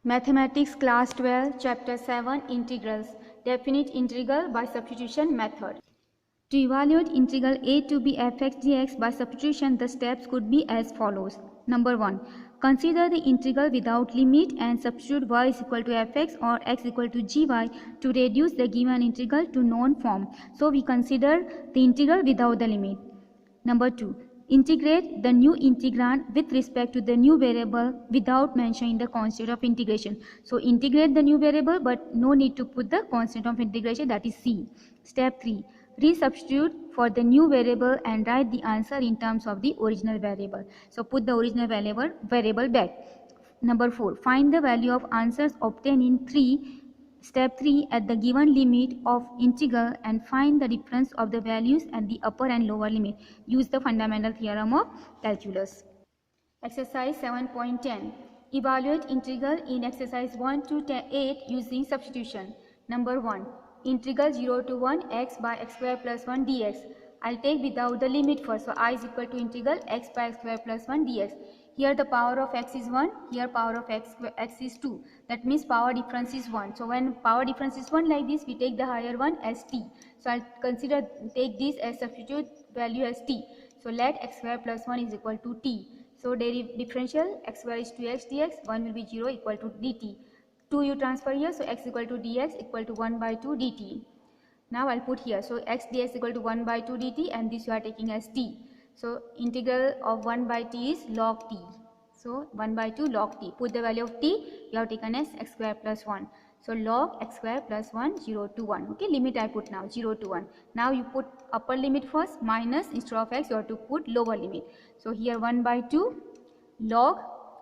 Mathematics Class 12, Chapter 7, Integrals. Definite integral by substitution method. To evaluate integral a to b fx dx by substitution, the steps could be as follows. Number 1. Consider the integral without limit and substitute y is equal to fx or x equal to gy to reduce the given integral to known form. So we consider the integral without the limit. Number 2. Integrate the new integrand with respect to the new variable without mentioning the constant of integration. So integrate the new variable but no need to put the constant of integration, that is c. Step 3. Resubstitute for the new variable and write the answer in terms of the original variable. So put the original variable back. Number 4. Find the value of answers obtained in Step 3 at the given limit of integral and find the difference of the values at the upper and lower limit. Use the fundamental theorem of calculus. Exercise 7.10. Evaluate integral in exercise 1 to 8 using substitution. Number 1. Integral 0 to 1 x by x square plus 1 dx. I'll take without the limit first. So I is equal to integral x by x square plus 1 dx. Here the power of x is 1, here power of x is 2. That means power difference is 1. So when power difference is 1 like this, we take the higher one as t. So I'll take this as substitute value as t. So let x square plus 1 is equal to t. So differential x square is 2x dx, 1 will be 0 equal to dt. 2 you transfer here, so x equal to dx equal to 1 by 2 dt. Now I'll put here, so x dx equal to 1 by 2 dt and this you are taking as t. So integral of 1 by t is log t. So 1 by 2 log t. Put the value of t, you have taken as x square plus 1. So log x square plus 1, 0 to 1. Okay, limit I put now, 0 to 1. Now you put upper limit first, minus, instead of x you have to put lower limit. So here 1 by 2 log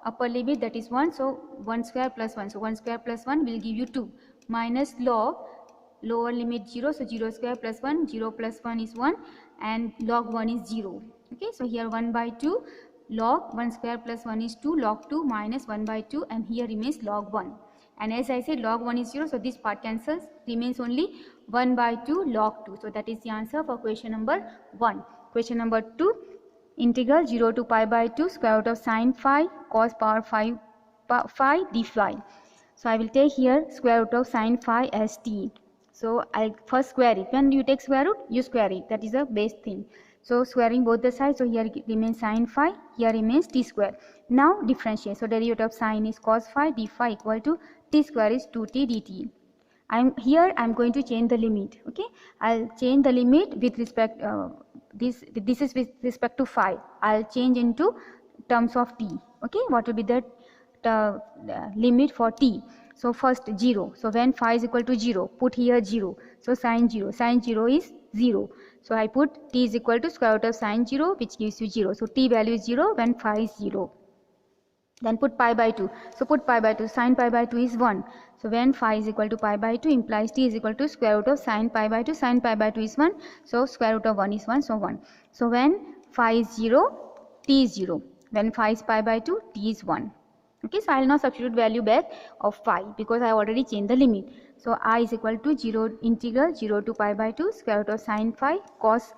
upper limit, that is 1. So 1 square plus 1. So 1 square plus 1 will give you 2. Minus log lower limit 0. So 0 square plus 1. 0 plus 1 is 1. And log 1 is 0. Okay, so here 1 by 2 log 1 square plus 1 is 2, log 2 minus 1 by 2, and here remains log 1. And as I said, log 1 is 0, so this part cancels, remains only 1 by 2 log 2. So that is the answer for question number 1. Question number 2, integral 0 to pi by 2 square root of sine phi cos power phi d phi. So I will take here square root of sine phi as t. So I'll first square it. When you take square root, you square it. That is the base thing. So squaring both the sides, so here remains sine phi, here remains t square. Now differentiate. So derivative of sine is cos phi d phi equal to t square is 2t dt. I'm going to change the limit. Okay, I'll change the limit with respect this is with respect to phi. I'll change into terms of t. Okay, what will be the limit for t? So first 0. So when phi is equal to 0, put here 0. So sine 0. Sine 0 is 0. So I put t is equal to square root of sine 0, which gives you 0. So t value is 0 when phi is 0. Then put pi by 2. So put pi by 2. Sine pi by 2 is 1. So when phi is equal to pi by 2 implies t is equal to square root of sine pi by 2. Sine pi by 2 is 1. So square root of 1 is 1. So 1. So when phi is 0, t is 0. When phi is pi by 2, t is 1. Okay, so I will now substitute value back of phi because I already changed the limit. So I is equal to 0 integral 0 to pi by 2 square root of sine phi cos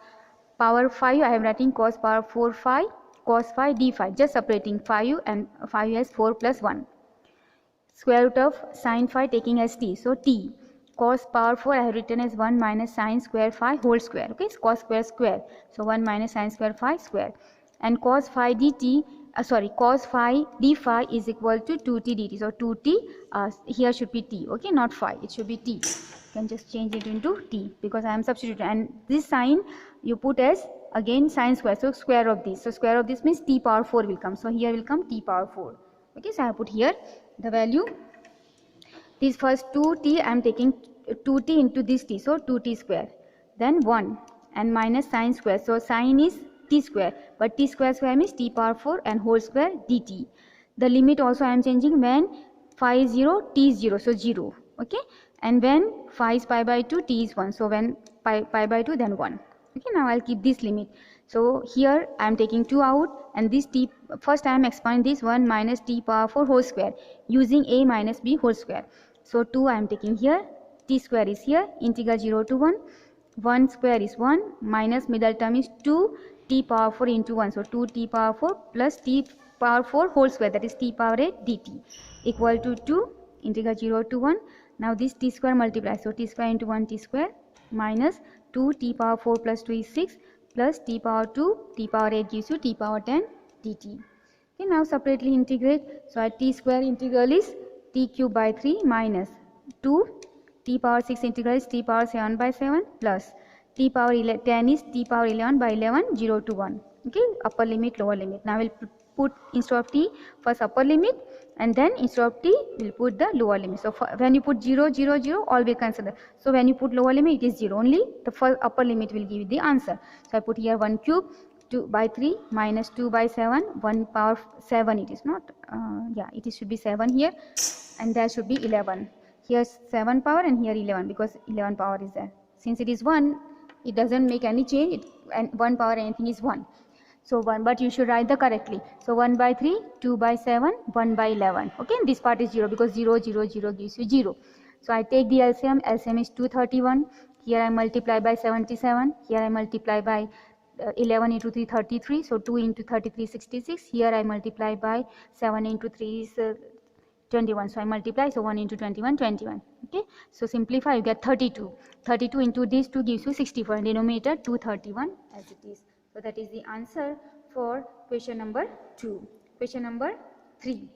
power phi. I am writing cos power 4 phi cos phi d phi, just separating phi and phi as 4 plus 1. Square root of sine phi taking as t. So t cos power 4 I have written as 1 minus sine square phi whole square. Okay, cos square square. So 1 minus sine square phi square. And cos phi dt. Cos phi d phi is equal to 2t dt. So 2t, here should be t, okay, not phi, it should be t. You can just change it into t because I am substituting. And this sign you put as again sine square, so square of this. So square of this means t power 4 will come. So here will come t power 4. Okay, so I put here the value. This first 2t I am taking 2t into this t, so 2t square. Then 1 and minus sine square. So sine is t square, but t square square means t power 4 and whole square dt. The limit also I am changing. When phi is 0, t is 0, so 0. Okay, and when phi is pi by 2, t is 1. So when pi by 2, then 1. Okay, now I'll keep this limit. So here I am taking 2 out, and this t, first I am expanding this 1 minus t power 4 whole square using a minus b whole square. So 2 I am taking here, t square is here, integral 0 to 1. 1 square is 1 minus middle term is 2 t power 4 into 1. So 2 t power 4 plus t power 4 whole square, that is t power 8 dt, equal to 2 integral 0 to 1. Now this t square multiplies, so t square into 1 t square minus 2 t power 4 plus 2 is 6 plus t power 2 t power 8 gives you t power 10 dt. Okay, now separately integrate. So at t square integral is t cube by 3 minus 2 t power 6 integral is t power 7 by 7 plus t power 10 is t power 11 by 11 0 to 1. Okay, upper limit lower limit. Now we'll put instead of t first upper limit and then instead of t we'll put the lower limit. So when you put 0 0 0 all will cancel. So when you put lower limit it is 0 only, the first upper limit will give you the answer. So I put here 1 cube 2 by 3 minus 2 by 7 1 power 7, it is not yeah, it should be 7 here and there should be 11. Here 7 power and here 11 because 11 power is there. Since it is 1 it doesn't make any change, and 1 power anything is 1. So 1, but you should write the correctly. So 1 by 3, 2 by 7, 1 by 11. Okay, this part is 0 because 0 0 0 gives you 0. So I take the LCM. LCM is 231. Here I multiply by 77. Here I multiply by 11 into 3 33. So 2 into 33 66. Here I multiply by 7 into 3 is 21. So I multiply, so 1 into 21 21. Okay, so simplify, you get 32. 32 into these 2 gives you 64. Denominator 231 as it is. So that is the answer for question number 2. Question number 3.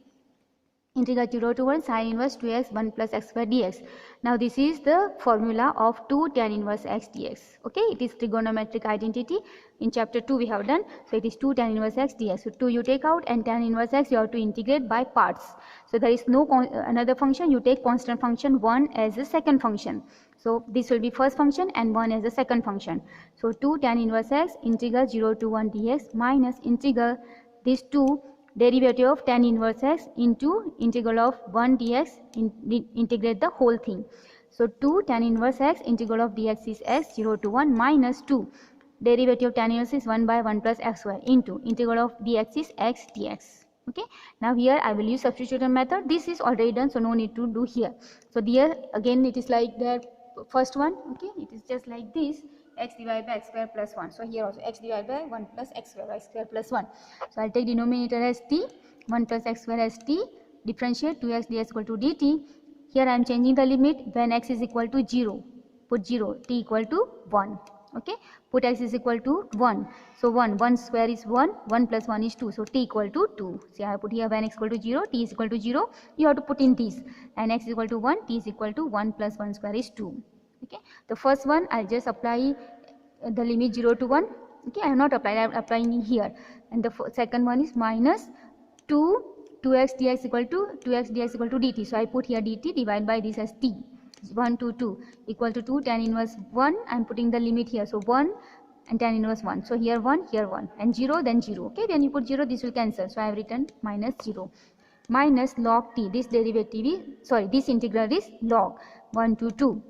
Integral 0 to 1 sin inverse 2x 1 plus x square dx. Now this is the formula of 2 tan inverse x dx. Okay, it is trigonometric identity. In chapter 2 we have done. So it is 2 tan inverse x dx. So 2 you take out and tan inverse x you have to integrate by parts. So there is no another function, you take constant function 1 as a second function. So this will be first function and 1 as the second function. So 2 tan inverse x integral 0 to 1 dx minus integral these 2 derivative of tan inverse x into integral of 1 dx, integrate the whole thing. So 2 tan inverse x integral of dx is x 0 to 1 minus 2 derivative of tan inverse is 1 by 1 plus x square into integral of dx is x dx. Okay, now here I will use substitution method. This is already done, so no need to do here. So here again it is like the first one. Okay, it is just like this, x divided by x square plus 1. So here also x divided by 1 plus x square plus 1. So I'll take denominator as t, 1 plus x square as t, differentiate 2x dx equal to dt. Here I am changing the limit when x is equal to 0. Put 0, t equal to 1. Okay, put x is equal to 1. So 1 square is 1, 1 plus 1 is 2. So t equal to 2. See, I have put here when x equal to 0, t is equal to 0. You have to put in these. And x is equal to 1, t is equal to 1 plus 1 square is 2. Okay, the first one I'll just apply the limit 0 to 1. Okay, I have not applied, I am applying here. And the second one is minus 2x dx equal to dt. So I put here dt divided by this as t. 1 to 2 equal to 2 tan inverse 1. I am putting the limit here. So 1 and tan inverse 1. So here 1, here 1 and 0, then 0. Okay, when you put 0 this will cancel. So I have written minus 0. Minus log t. This derivative is, this integral is log 1 to 2.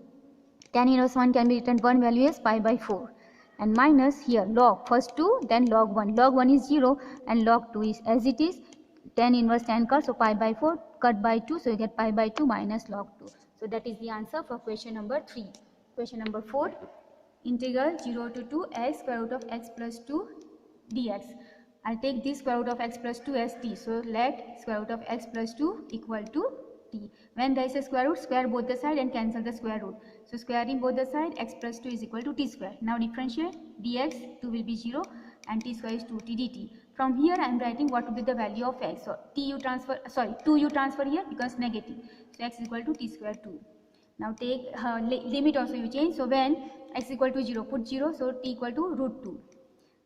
Tan inverse 1 can be written 1 value as pi by 4. And minus here log first 2 then log 1. Log 1 is 0 and log 2 is as it is. Tan inverse tan cut, so pi by 4 cut by 2. So you get pi by 2 minus log 2. So that is the answer for question number 3. Question number 4. Integral 0 to 2 x square root of x plus 2 dx. I'll take this square root of x plus 2 as t. So let square root of x plus 2 equal to t. When there is a square root, square both the side and cancel the square root. So squaring both the side, x plus 2 is equal to t square. Now differentiate dx, 2 will be 0 and t square is 2t dt. From here I am writing what will be the value of x. So 2 you transfer here because negative. So x is equal to t square 2. Now take limit also you change. So when x is equal to 0, put 0. So t equal to root 2.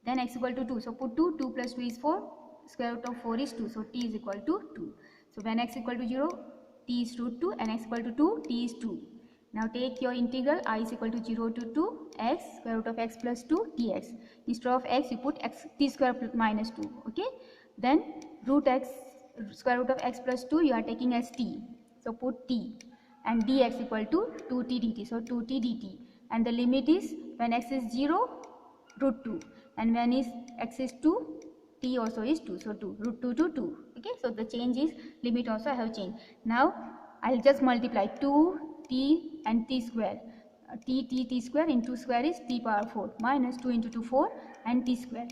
Then x equal to 2. So put 2. 2 plus 2 is 4. Square root of 4 is 2. So t is equal to 2. So when x equal to 0, t is root 2 and x equal to 2, t is 2. Now take your integral I is equal to 0 to 2 x square root of x plus 2 dx. Instead of x you put x t square minus 2. Okay. Then root x square root of x plus 2 you are taking as t. So put t and dx equal to 2t dt. So 2t dt and the limit is when x is 0 root 2 and when is x is 2 t also is 2. So 2 root 2 to 2. Okay. So the change is limit also I have changed. Now I will just multiply 2 t and t square. T square into square is t power 4 minus 2 into 2 4 and t square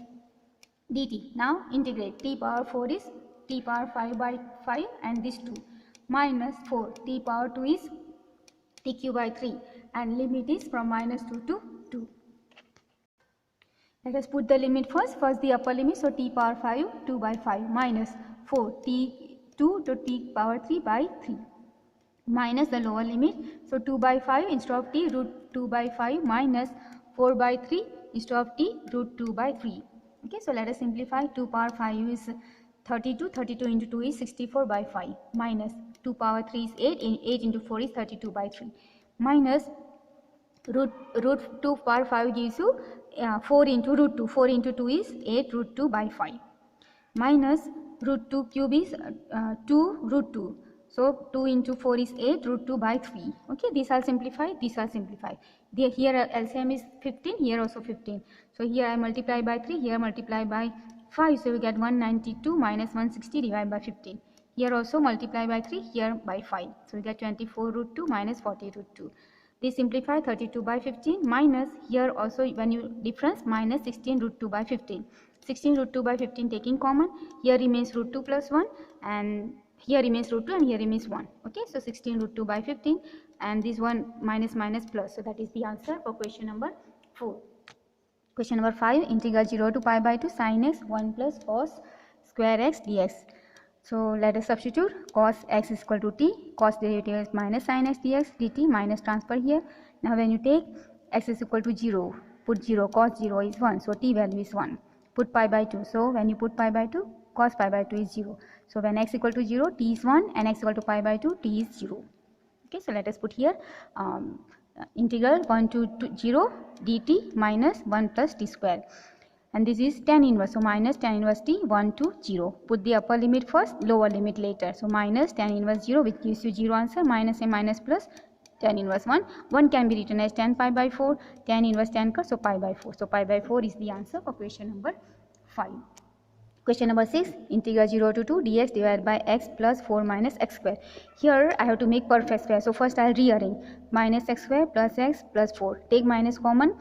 dt. Now integrate. T power 4 is t power 5 by 5 and this 2 minus 4 t power 2 is t cube by 3 and limit is from minus 2 to 2. Let us put the limit first. First the upper limit, so t power 5 2 by 5 minus 4 t 2 to t power 3 by 3 minus the lower limit, so 2 by 5 instead of t root 2 by 5 minus 4 by 3 instead of t root 2 by 3. Okay, so let us simplify. 2 power 5 is 32, 32 into 2 is 64 by 5 minus 2 power 3 is 8, 8 into 4 is 32 by 3 minus root 2 power 5 gives you 4 into root 2, 4 into 2 is 8 root 2 by 5 minus root 2 cube is 2 root 2. So 2 into 4 is 8 root 2 by 3. Okay, these are simplified, these are simplified. Here LCM is 15, here also 15. So here I multiply by 3, here multiply by 5. So we get 192 minus 160 divided by 15. Here also multiply by 3, here by 5. So we get 24 root 2 minus 40 root 2. This simplify 32 by 15 minus here also when you difference minus 16 root 2 by 15. 16 root 2 by 15 taking common, here remains root 2 plus 1 and here remains root 2 and here remains 1. Okay, so 16 root 2 by 15 and this one minus minus plus. So that is the answer for question number 4. Question number 5, integral 0 to pi by 2 sin x 1 plus cos square x dx. So let us substitute. Cos x is equal to t, cos derivative is minus sin x dx dt, minus transfer here. Now when you take x is equal to 0, put 0, cos 0 is 1, so t value is 1. Put pi by 2, so when you put pi by 2, cos pi by 2 is 0. So when x equal to 0, t is 1 and x equal to pi by 2, t is 0. Okay, so let us put here integral 1 to 0 dt minus 1 plus t square. And this is tan inverse, so minus tan inverse t 1 to 0. Put the upper limit first, lower limit later. So minus tan inverse 0 which gives you 0 answer, minus a minus plus tan inverse 1. 1 can be written as tan pi by 4, tan inverse tan cut, so pi by 4. So pi by 4 is the answer for question number 5. Question number 6, integral 0 to 2 dx divided by x plus 4 minus x square. Here I have to make perfect square. So first I will rearrange. Minus x square plus x plus 4. Take minus common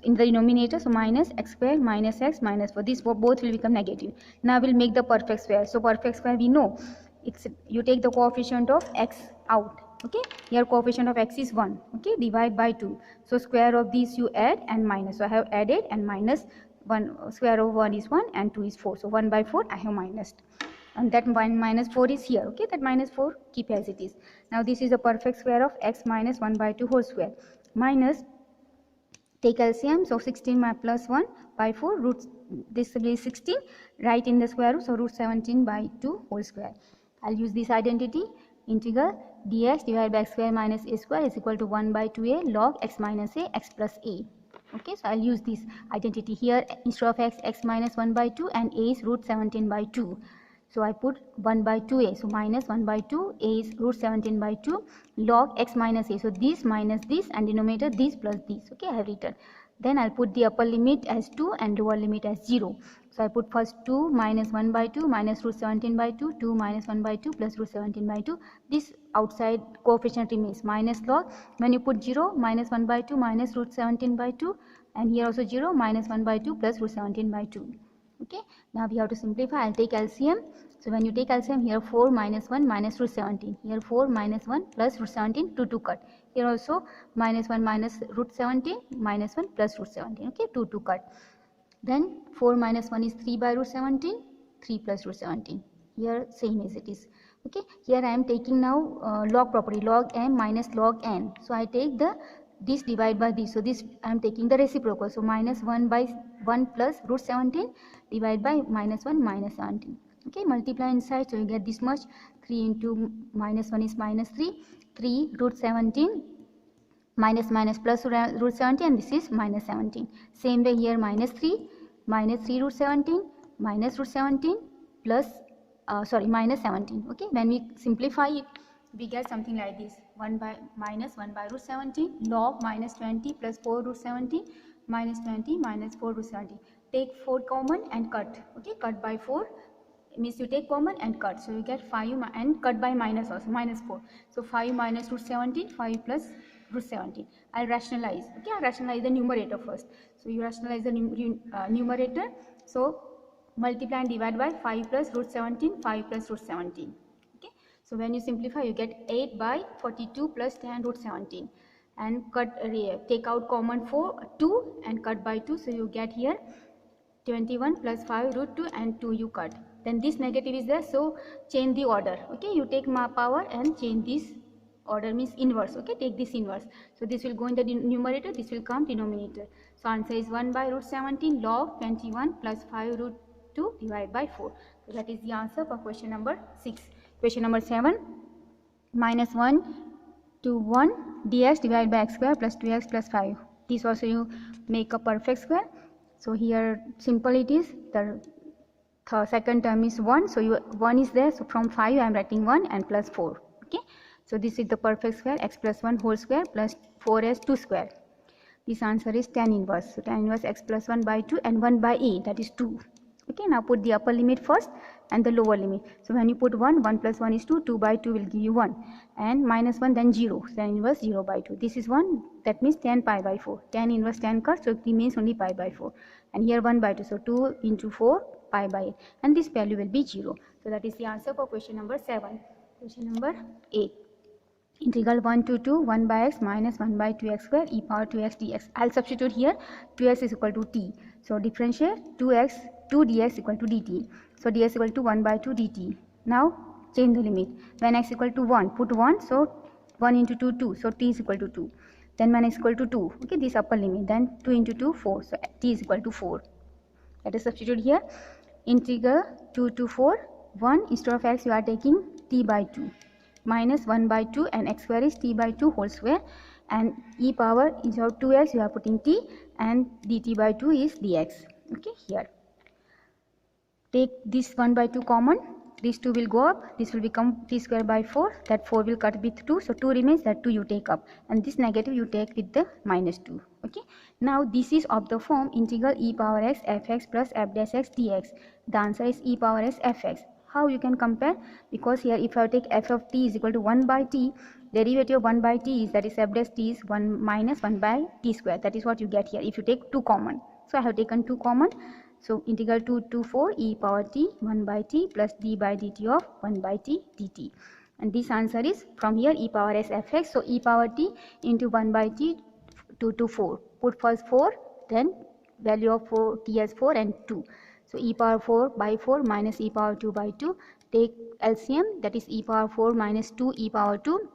in the denominator. So minus x square minus x minus 4. These both will become negative. Now we will make the perfect square. So perfect square we know. You take the coefficient of x out. Okay, here coefficient of x is 1. Okay, divide by 2. So square of these you add and minus. So I have added and minus 1, square of 1 is 1 and 2 is 4. So 1 by 4 I have minus. And that 1 minus 4 is here. Okay, that minus 4 keep as it is. Now this is the perfect square of x minus 1 by 2 whole square. Minus, take LCM, so 16 plus 1 by 4, root, this will be 16, write in the square root, so root 17 by 2 whole square. I'll use this identity, integral dx divided by x square minus a square is equal to 1 by 2a log x minus a x plus a. Okay, so I'll use this identity here. Instead of x, x minus 1 by 2 and a is root 17 by 2. So I put 1 by 2a, so minus 1 by 2, a is root 17 by 2 log x minus a. So this minus this and denominator this plus this. Okay, I have written. Then I'll put the upper limit as 2 and lower limit as 0. So I put first 2 minus 1 by 2 minus root 17 by 2, 2 minus 1 by 2 plus root 17 by 2. This outside coefficient remains minus log. When you put 0, minus 1 by 2 minus root 17 by 2 and here also 0 minus 1 by 2 plus root 17 by 2. Okay, now we have to simplify. I'll take LCM. So when you take LCM, here 4 minus 1 minus root 17. Here 4 minus 1 plus root 17, 2 cut. Here also minus 1 minus root 17 minus 1 plus root 17. Okay, 2 cut. Then 4 minus 1 is 3 by root 17, 3 plus root 17. Here same as it is. Okay, here I am taking now log property, log m minus log n. So I take this divide by this. So this I am taking the reciprocal. So minus 1 by 1 plus root 17 divide by minus 1 minus 17. Okay, multiply inside, so you get this much. 3 into minus 1 is minus 3. 3 root 17 minus minus plus root 17 and this is minus 17. Same way here minus 3 root 17 minus root 17 plus minus 17. Okay, when we simplify it we get something like this: 1 by minus 1 by root 17 log minus 20 plus 4 root 17 minus 20 minus 4 root 17. Take 4 common and cut. Okay, cut by 4 means you take common and cut, so you get 5 and cut by minus also, minus 4. So 5 minus root 17, 5 plus root 17. I'll rationalize. Okay, I'll rationalize the numerator first. So you rationalize the numerator. So multiply and divide by 5 plus root 17, 5 plus root 17. Okay, so when you simplify, you get 8 by 42 plus 10 root 17, and take out common 2 and cut by 2, so you get here 21 plus 5 root 2 and 2 you cut. Then this negative is there, so change the order. Okay, you take power and change this order, means inverse. Okay, take this inverse. So this will go in the numerator, this will come denominator. So answer is 1 by root 17 log 21 plus 5 root 2 divided by 4. So that is the answer for question number 6. Question number 7, minus 1 to 1 dx divided by x square plus 2x plus 5. This also you make a perfect square. So here simple it is, the second term is 1, so 1 is there, so from 5 I am writing 1 and plus 4. Okay, so this is the perfect square, x plus 1 whole square plus 4s 2 square. This answer is tan inverse. So tan inverse x plus 1 by 2 and 1 by a, that is 2. Okay, now put the upper limit first and the lower limit. So when you put 1, 1 plus 1 is 2, 2 by 2 will give you 1, and minus 1 then 0, so tan inverse 0 by 2. This is 1, that means tan pi by 4. Tan inverse tan cut, so it remains only pi by 4. And here 1 by 2, so 2 into 4 pi by 8, and this value will be 0. So that is the answer for question number 7. Question number 8. Integral 1 to 2 1 by x minus 1 by 2x square e power 2x dx. I'll substitute here 2x is equal to t. So differentiate 2 dx equal to dt. So dx equal to 1 by 2 dt. Now change the limit. When x equal to 1, put 1, so 1 into 2, 2. So t is equal to 2. Then when x equal to 2, okay, this upper limit. Then 2 into 2, 4. So t is equal to 4. Let us substitute here. Integral 2 to 4, 1 instead of x you are taking t by 2. Minus 1 by 2 and x square is t by 2 whole square, and e power instead of 2x you are putting t, and dt by 2 is dx. Okay, here take this 1 by 2 common, these 2 will go up, this will become t square by 4, that 4 will cut with 2, so 2 remains, that 2 you take up, and this negative you take with the minus 2. Okay, now this is of the form integral e power x fx plus f dash x dx. The answer is e power x fx. How you can compare? Because here if I take f of t is equal to 1 by t, derivative of 1 by t is, that is f dash t is 1 minus 1 by t square. That is what you get here if you take 2 common. So I have taken 2 common. So integral 2 to 4 e power t 1 by t plus d by dt of 1 by t dt. And this answer is from here e power s fx. So e power t into 1 by t 2 to 4. Put first 4, then value of 4 t as 4 and 2. So e power 4 by 4 minus e power 2 by 2. Take LCM, that is e power 4 minus 2 e power 2.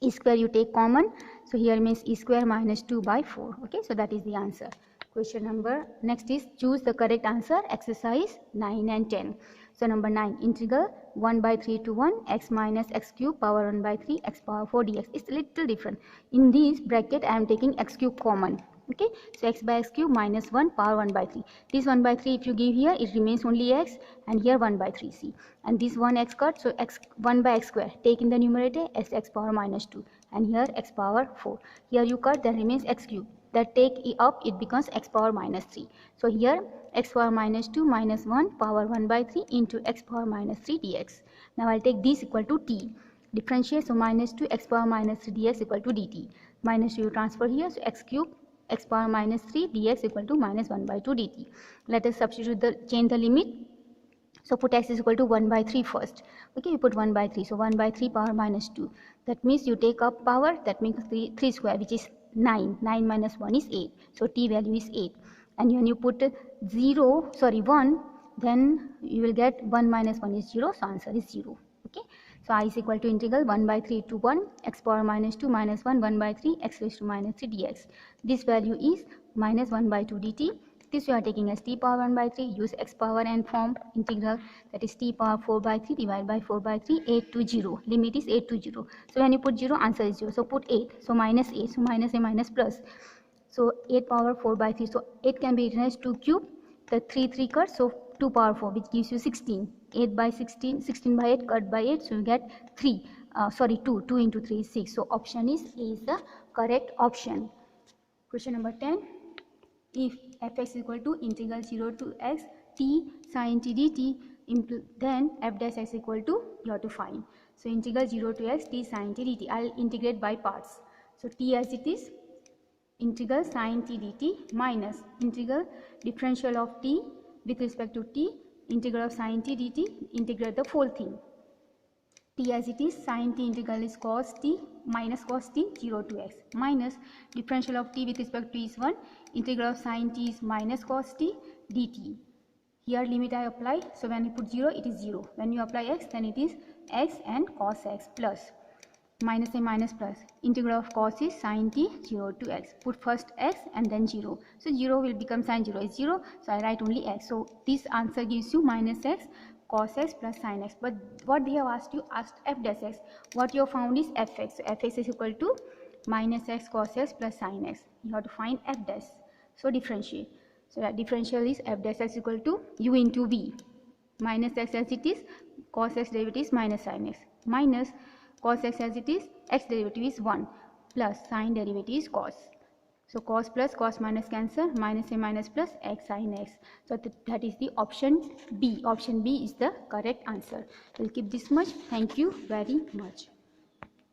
E square you take common. So here means e square minus 2 by 4. Okay, so that is the answer. Question number next is choose the correct answer, exercise 9 and 10. So number 9, integral 1 by 3 to 1 x minus x cube power 1 by 3 x power 4 dx. It's a little different. In this bracket I am taking x cube common. Okay, so x by x cube minus 1 power 1 by 3. This 1 by 3 if you give here, it remains only x, and here 1 by 3 c. And this 1 x cut, so x 1 by x square. Take in the numerator as x power minus 2, and here x power 4. Here you cut, then remains x cube. That take up, it becomes x power minus 3. So here x power minus 2 minus 1 power 1 by 3 into x power minus 3 dx. Now I'll take this equal to t. Differentiate, so minus 2 x power minus 3 dx equal to dt. Minus 2 you transfer here, so x cube x power minus 3 dx equal to minus 1 by 2 dt. Let us substitute change the limit. So put x is equal to 1 by 3 first. Okay, you put 1 by 3. So 1 by 3 power minus 2. That means you take up power, that means 3 square, which is 9. 9 minus 1 is 8. So t value is 8. And when you put 1, then you will get 1 minus 1 is 0. So answer is 0. Okay. So I is equal to integral 1 by 3 to 1 x power minus 2 minus 1 1 by 3 x raised to minus 3 dx. This value is minus 1 by 2 dt. This you are taking as t power 1 by 3. Use x power and form integral, that is t power 4 by 3 divided by 4 by 3 8 to 0. Limit is 8 to 0. So when you put 0, answer is 0. So put 8. So minus 8. So minus a minus plus. So 8 power 4 by 3. So 8 can be written as 2 cube. The 3 cut. So 2 power 4, which gives you 16. 8 by 16, 16 by 8 cut by 8, so you get 2 into 3 is 6. So option is A is the correct option. Question number 10, if fx is equal to integral 0 to x t sin t dt, then f dash x equal to, you have to find. So integral 0 to x t sin t dt, I'll integrate by parts. So t as it is, integral sin t dt minus integral differential of t with respect to t, integral of sin t dt, integrate the whole thing. T as it is, sin t integral is cos t minus cos t 0 to x, minus differential of t with respect to is 1, integral of sin t is minus cos t dt. Here limit I apply, so when you put 0 it is 0. When you apply x, then it is x and cos x plus minus a minus plus. Integral of cos is sin t 0 to x. Put first x and then 0. So 0 will become sin 0 is 0. So I write only x. So this answer gives you minus x cos x plus sin x. But what they have asked you, asked f dash x. What you have found is fx. So fx is equal to minus x cos x plus sin x. You have to find f dash. So differentiate. So that differential is f dash x equal to u into v. Minus x as it is, cos x derivative is minus sin x. Minus cos x as it is, x derivative is 1 plus sin derivative is cos. So cos plus cos minus cancel, minus a minus plus x sin x. So that is the option B. Option B is the correct answer. We'll keep this much. Thank you very much.